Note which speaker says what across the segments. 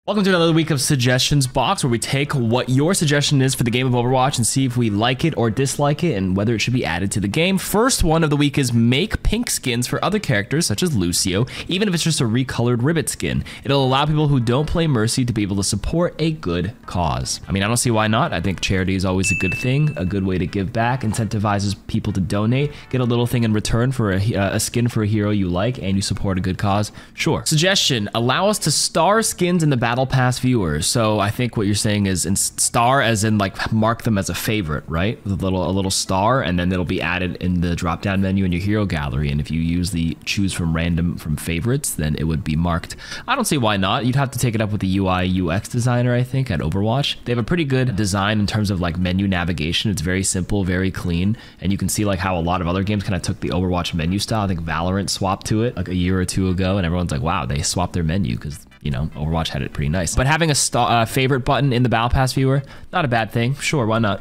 Speaker 1: Welcome to another week of Suggestions Box, where we take what your suggestion is for the game of Overwatch and see if we like it or dislike it and whether it should be added to the game. First one of the week is make pink skins for other characters such as Lucio, even if it's just a recolored ribbit skin. It'll allow people who don't play Mercy to be able to support a good cause. I mean, I don't see why not. I think charity is always a good thing, a good way to give back, incentivizes people to donate, get a little thing in return for a skin for a hero you like, and you support a good cause. Sure. Suggestion, allow us to star skins in the Battle Pass viewers. So I think what you're saying is star as in like mark them as a favorite, right? With a little star, and then it'll be added in the drop down menu in your hero gallery. And if you use the choose from random from favorites, then it would be marked. I don't see why not. You'd have to take it up with the UI UX designer, I think, at Overwatch. They have a pretty good design in terms of like menu navigation. It's very simple, very clean, and you can see like how a lot of other games kind of took the Overwatch menu style. I think Valorant swapped to it like a year or two ago, and everyone's like, wow, they swapped their menu because, you know, Overwatch had it pretty nice. But having a favorite button in the Battle Pass viewer, not a bad thing. Sure, why not?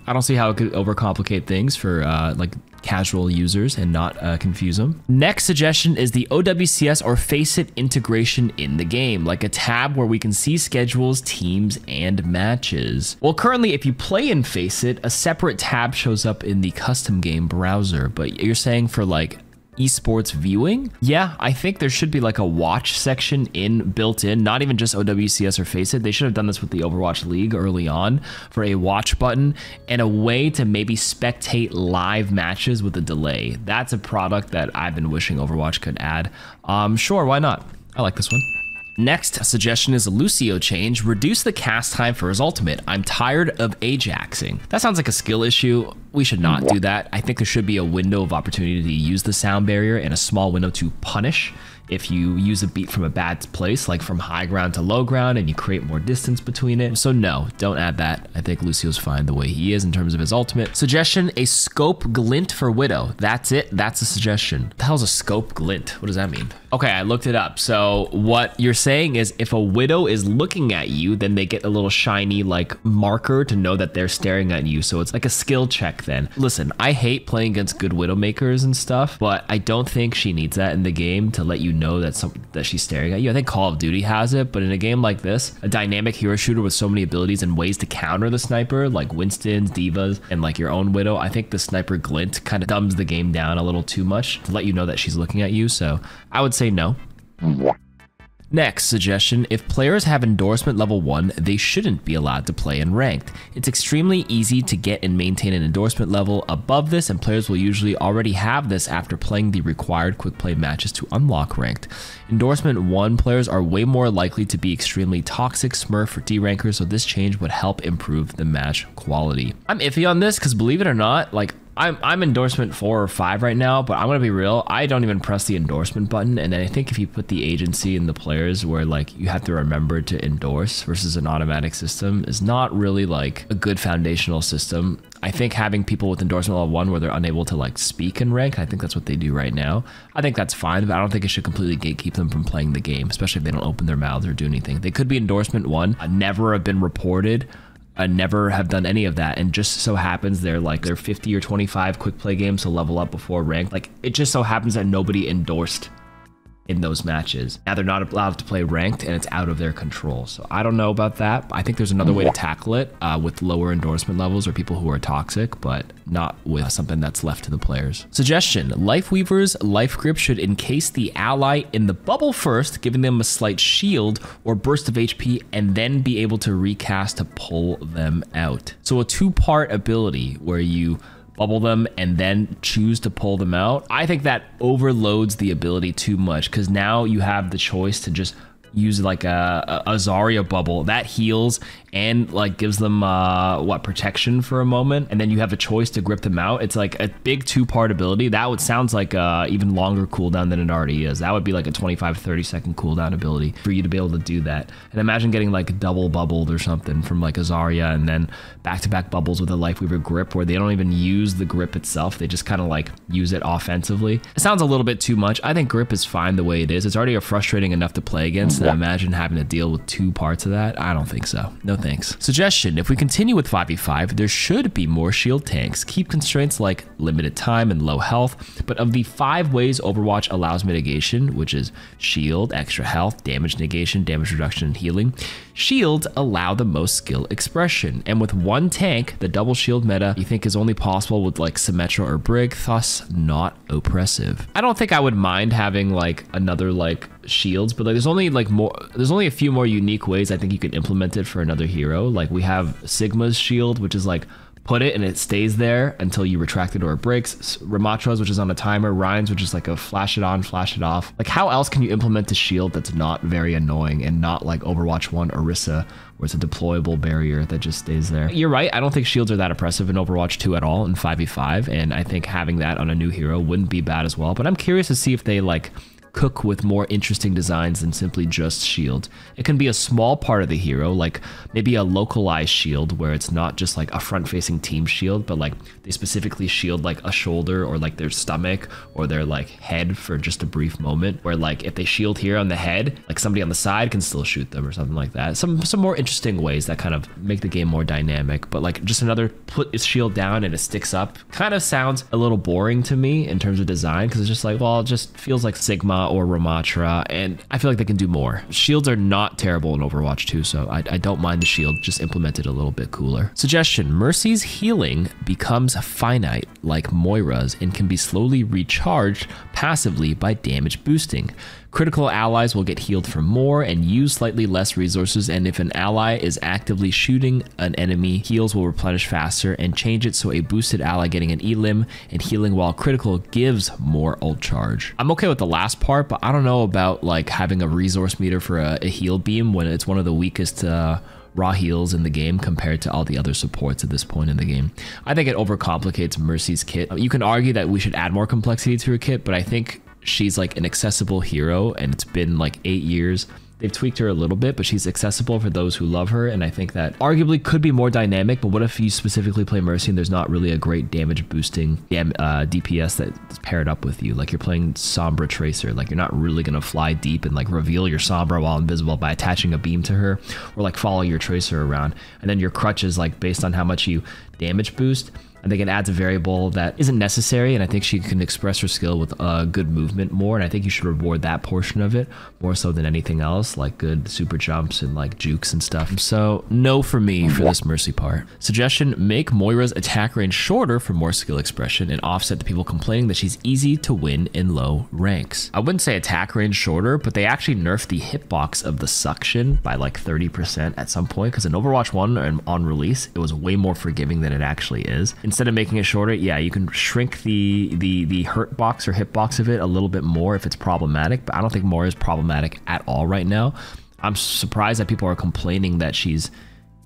Speaker 1: I don't see how it could overcomplicate things for like casual users and not confuse them. Next suggestion is the OWCS or Faceit Integration in the game, like a tab where we can see schedules, teams, and matches. Well, currently, if you play in Faceit, a separate tab shows up in the custom game browser, but you're saying for like esports viewing? Yeah, I think there should be like a watch section built in, not even just OWCS or Faceit. They should have done this with the Overwatch League early on for a watch button and a way to maybe spectate live matches with a delay. That's a product that I've been wishing Overwatch could add. Sure, why not? I like this one. Next suggestion is a Lucio change. Reduce the cast time for his ultimate. I'm tired of Ajaxing. That sounds like a skill issue. We should not do that. I think there should be a window of opportunity to use the sound barrier and a small window to punish if you use a beat from a bad place, like from high ground to low ground, and you create more distance between it. So no, don't add that. I think Lucio's fine the way he is in terms of his ultimate. Suggestion, a scope glint for Widow. That's it. That's a suggestion. What the hell's a scope glint? What does that mean? Okay, I looked it up. So what you're saying is if a Widow is looking at you, then they get a little shiny like marker to know that they're staring at you. So it's like a skill check then. Listen, I hate playing against good Widowmakers and stuff, but I don't think she needs that in the game to let you know that she's staring at you. I think Call of Duty has it, but in a game like this, a dynamic hero shooter with so many abilities and ways to counter the sniper, like Winston's, Divas, and like your own Widow, I think the sniper glint kind of dumbs the game down a little too much to let you know that she's looking at you. So I would say no. Next suggestion, if players have endorsement level 1, they shouldn't be allowed to play in ranked. It's extremely easy to get and maintain an endorsement level above this, and players will usually already have this after playing the required quick play matches to unlock ranked. Endorsement 1 players are way more likely to be extremely toxic, smurf, or D-rankers, so this change would help improve the match quality. I'm iffy on this because believe it or not, like I'm endorsement 4 or 5 right now, but I'm gonna be real, I don't even press the endorsement button, and then I think if you put the agency in the players where like you have to remember to endorse versus an automatic system is not really like a good foundational system. I think having people with endorsement level 1 where they're unable to like speak in rank, I think that's what they do right now. I think that's fine, but I don't think it should completely gatekeep them from playing the game, especially if they don't open their mouths or do anything. They could be endorsement 1, never have been reported, never have done any of that, and just so happens they're 50 or 25 quick play games to level up before rank. Like it just so happens that nobody endorsed in those matches. Now they're not allowed to play ranked and it's out of their control. So I don't know about that. I think there's another way to tackle it with lower endorsement levels or people who are toxic, but not with something that's left to the players. Suggestion, Lifeweaver's life grip should encase the ally in the bubble first, giving them a slight shield or burst of HP, and then be able to recast to pull them out. So a 2-part ability where you bubble them and then choose to pull them out. I think that overloads the ability too much because now you have the choice to just use like a Zarya bubble that heals and like gives them protection for a moment, and then you have a choice to grip them out. It's like a big 2-part ability. That would sounds like even longer cooldown than it already is. That would be like a 25-30 second cooldown ability for you to be able to do that. And imagine getting like double bubbled or something from like a Zarya, and then back-to-back bubbles with a Lifeweaver grip where they don't even use the grip itself. They just kind of like use it offensively. It sounds a little bit too much. I think grip is fine the way it is. It's already frustrating enough to play against to imagine having to deal with 2 parts of that. I don't think so. No thanks. Suggestion: if we continue with 5v5, there should be more shield tanks. Keep constraints like limited time and low health, but of the 5 ways Overwatch allows mitigation, which is shield, extra health, damage negation, damage reduction, and healing, shields allow the most skill expression. And with 1 tank, the double shield meta you think is only possible with like Symmetra or Brig, thus not oppressive. I don't think I would mind having like another like shields, but like there's only a few more unique ways I think you could implement it for another hero. Like we have Sigma's shield, which is like put it and it stays there until you retract it or it breaks. Ramatra's, which is on a timer. Ryan's, which is like a flash it on, flash it off. Like how else can you implement a shield that's not very annoying and not like Overwatch 1 Orisa, where it's a deployable barrier that just stays there? You're right, I don't think shields are that oppressive in Overwatch 2 at all in 5v5, and I think having that on a new hero wouldn't be bad as well, but I'm curious to see if they like cook with more interesting designs than simply just shield. It can be a small part of the hero, like maybe a localized shield where it's not just like a front-facing team shield, but like they specifically shield like a shoulder or like their stomach or their like head for just a brief moment, where like if they shield here on the head, like somebody on the side can still shoot them or something like that. Some more interesting ways that kind of make the game more dynamic, but like just another put its shield down and it sticks up kind of sounds a little boring to me in terms of design, because it's just like, well, it just feels like Sigma or Ramatra, and I feel like they can do more. Shields are not terrible in Overwatch 2, so I don't mind the shield, just implemented a little bit cooler. Suggestion: Mercy's healing becomes finite like Moira's and can be slowly recharged passively by damage boosting. Critical allies will get healed for more and use slightly less resources, and if an ally is actively shooting an enemy, heals will replenish faster, and change it so a boosted ally getting an elim and healing while critical gives more ult charge. I'm okay with the last part, but I don't know about like having a resource meter for a heal beam when it's one of the weakest raw heals in the game compared to all the other supports at this point in the game. I think it overcomplicates Mercy's kit. You can argue that we should add more complexity to her kit, but I think she's like an accessible hero, and it's been like 8 years. They've tweaked her a little bit, but she's accessible for those who love her, and I think that arguably could be more dynamic. But what if you specifically play Mercy and there's not really a great damage boosting DPS that's paired up with you? Like you're playing Sombra Tracer, like you're not really gonna fly deep and like reveal your Sombra while invisible by attaching a beam to her, or like follow your Tracer around, and then your crutch is like based on how much you damage boost. I think it adds a variable that isn't necessary, and I think she can express her skill with good movement more, and I think you should reward that portion of it more so than anything else, like good super jumps and like jukes and stuff. So no for me for this Mercy part. Suggestion: make Moira's attack range shorter for more skill expression and offset the people complaining that she's easy to win in low ranks. I wouldn't say attack range shorter, but they actually nerfed the hitbox of the suction by like 30% at some point, because in Overwatch 1 on release, it was way more forgiving than it actually is. Instead of making it shorter, yeah, you can shrink the hurt box or hit box of it a little bit more if it's problematic, but I don't think Moira is problematic at all right now. I'm surprised that people are complaining that she's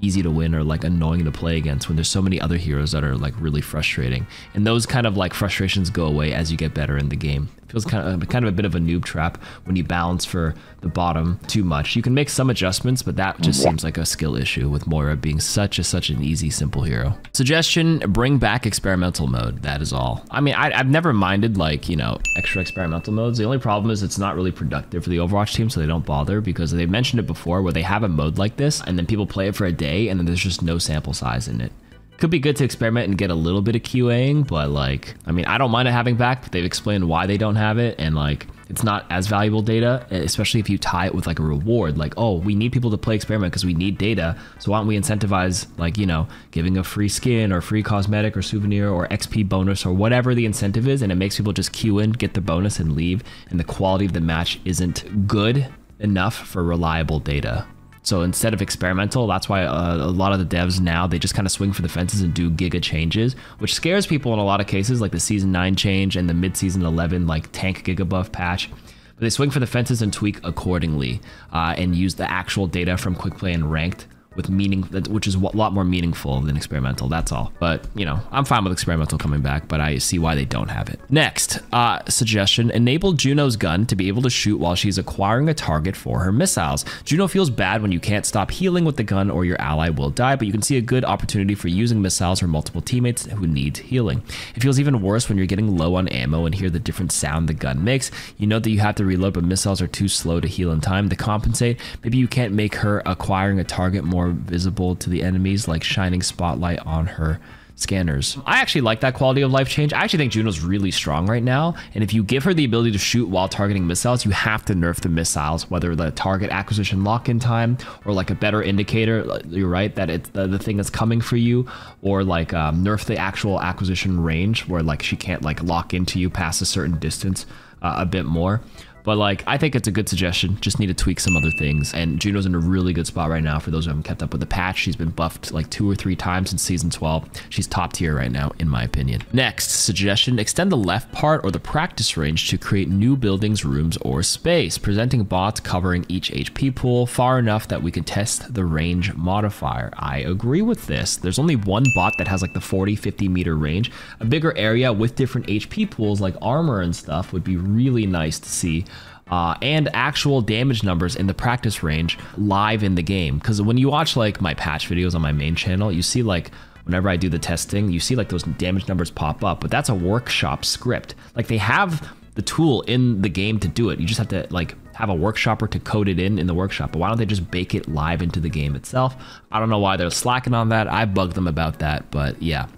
Speaker 1: easy to win or like annoying to play against when there's so many other heroes that are like really frustrating, and those kind of like frustrations go away as you get better in the game. It feels kind of a bit of a noob trap when you balance for the bottom too much. You can make some adjustments, but that just seems like a skill issue with Moira being such an easy, simple hero. Suggestion: bring back experimental mode. That is all. I mean, I've never minded like, you know, extra experimental modes. The only problem is it's not really productive for the Overwatch team, so they don't bother, because they mentioned it before where they have a mode like this and then people play it for a day and then there's just no sample size in it. Could be good to experiment and get a little bit of QAing, but like, I mean, I don't mind it having back, but they've explained why they don't have it, and like, it's not as valuable data, especially if you tie it with like a reward, like, oh, we need people to play experiment because we need data, so why don't we incentivize, like, you know, giving a free skin or free cosmetic or souvenir or XP bonus or whatever the incentive is, and it makes people just queue in, get the bonus and leave, and the quality of the match isn't good enough for reliable data. So instead of experimental, that's why a lot of the devs now, they just kind of swing for the fences and do giga changes, which scares people in a lot of cases, like the Season 9 change and the mid-season 11 like tank giga buff patch. But they swing for the fences and tweak accordingly, and use the actual data from Quick Play and Ranked, with meaning, which is a lot more meaningful than experimental. That's all. But, you know, I'm fine with experimental coming back, but I see why they don't have it. Next, suggestion, enable Juno's gun to be able to shoot while she's acquiring a target for her missiles. Juno feels bad when you can't stop healing with the gun or your ally will die, but you can see a good opportunity for using missiles for multiple teammates who need healing. It feels even worse when you're getting low on ammo and hear the different sound the gun makes. You know that you have to reload, but missiles are too slow to heal in time. To compensate, maybe you can't make her acquiring a target more visible to the enemies, like shining spotlight on her scanners. I actually like that quality of life change. I actually think Juno's really strong right now, and if you give her the ability to shoot while targeting missiles, you have to nerf the missiles, whether the target acquisition lock-in time or like a better indicator, you're right, that it's the thing that's coming for you, or like nerf the actual acquisition range where like she can't like lock into you past a certain distance a bit more. But like, I think it's a good suggestion. Just need to tweak some other things. And Juno's in a really good spot right now. For those who haven't kept up with the patch, she's been buffed like 2 or 3 times in season 12. She's top tier right now, in my opinion. Next suggestion, extend the left part or the practice range to create new buildings, rooms, or space, presenting bots covering each HP pool far enough that we can test the range modifier. I agree with this. There's only one bot that has like the 40-50 meter range. A bigger area with different HP pools like armor and stuff would be really nice to see. And actual damage numbers in the practice range live in the game. Because when you watch like my patch videos on my main channel, you see like whenever I do the testing, you see like those damage numbers pop up, but that's a workshop script. Like they have the tool in the game to do it. You just have to like have a workshopper to code it in the workshop. But why don't they just bake it live into the game itself? I don't know why they're slacking on that. I bugged them about that, but yeah.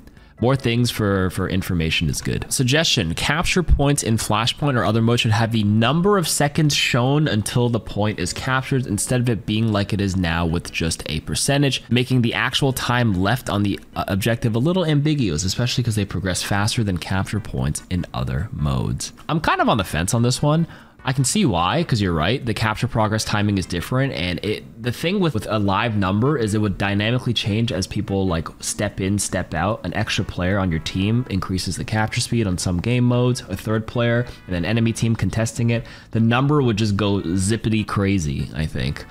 Speaker 1: More things for information is good. Suggestion, capture points in Flashpoint or other mode should have the number of seconds shown until the point is captured instead of it being like it is now with just a percentage, making the actual time left on the objective a little ambiguous, especially because they progress faster than capture points in other modes. I'm kind of on the fence on this one. I can see why, because you're right, the capture progress timing is different, and the thing with a live number is it would dynamically change as people like step in, step out. An extra player on your team increases the capture speed on some game modes, a third player, and an enemy team contesting it. The number would just go zippity crazy, I think,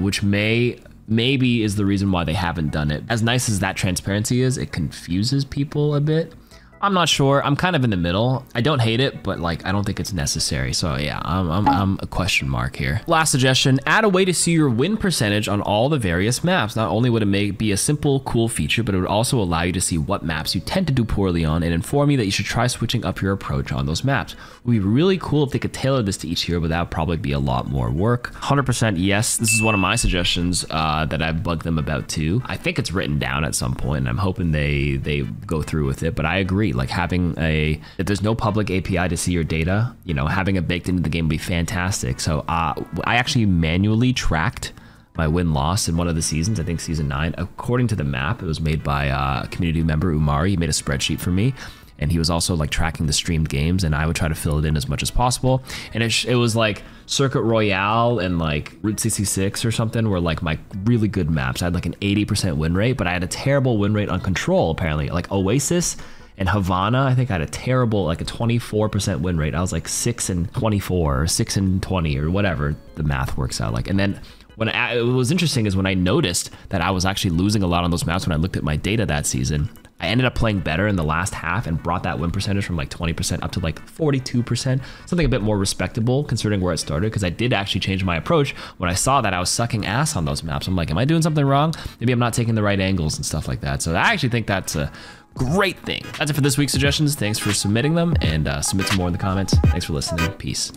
Speaker 1: which maybe is the reason why they haven't done it. As nice as that transparency is, it confuses people a bit. I'm not sure. I'm kind of in the middle. I don't hate it, but like I don't think it's necessary. So yeah, I'm a question mark here. Last suggestion, add a way to see your win percentage on all the various maps. Not only would it be a simple, cool feature, but it would also allow you to see what maps you tend to do poorly on and inform you that you should try switching up your approach on those maps. It would be really cool if they could tailor this to each hero, but that would probably be a lot more work. 100% yes. This is one of my suggestions that I've bugged them about too. I think it's written down at some point, and I'm hoping they go through with it, but I agree. Like having if there's no public API to see your data, you know, having it baked into the game would be fantastic. So I actually manually tracked my win-loss in one of the seasons, I think season 9. According to the map, it was made by a community member, Umari. He made a spreadsheet for me, and he was also like tracking the streamed games, and I would try to fill it in as much as possible. And it was like Circuit Royale and like Route 66 or something were like my really good maps. I had like an 80% win rate, but I had a terrible win rate on Control, apparently. Like Oasis and Havana, I think I had a terrible, like a 24% win rate. I was like 6-24 or 6-20 or whatever the math works out like. And then it was interesting is when I noticed that I was actually losing a lot on those maps when I looked at my data that season, I ended up playing better in the last half and brought that win percentage from like 20% up to like 42%, something a bit more respectable considering where it started, because I did actually change my approach when I saw that I was sucking ass on those maps. I'm like, am I doing something wrong? Maybe I'm not taking the right angles and stuff like that. So I actually think that's a great thing. That's it for this week's suggestions. Thanks for submitting them, and submit some more in the comments. Thanks for listening. Peace.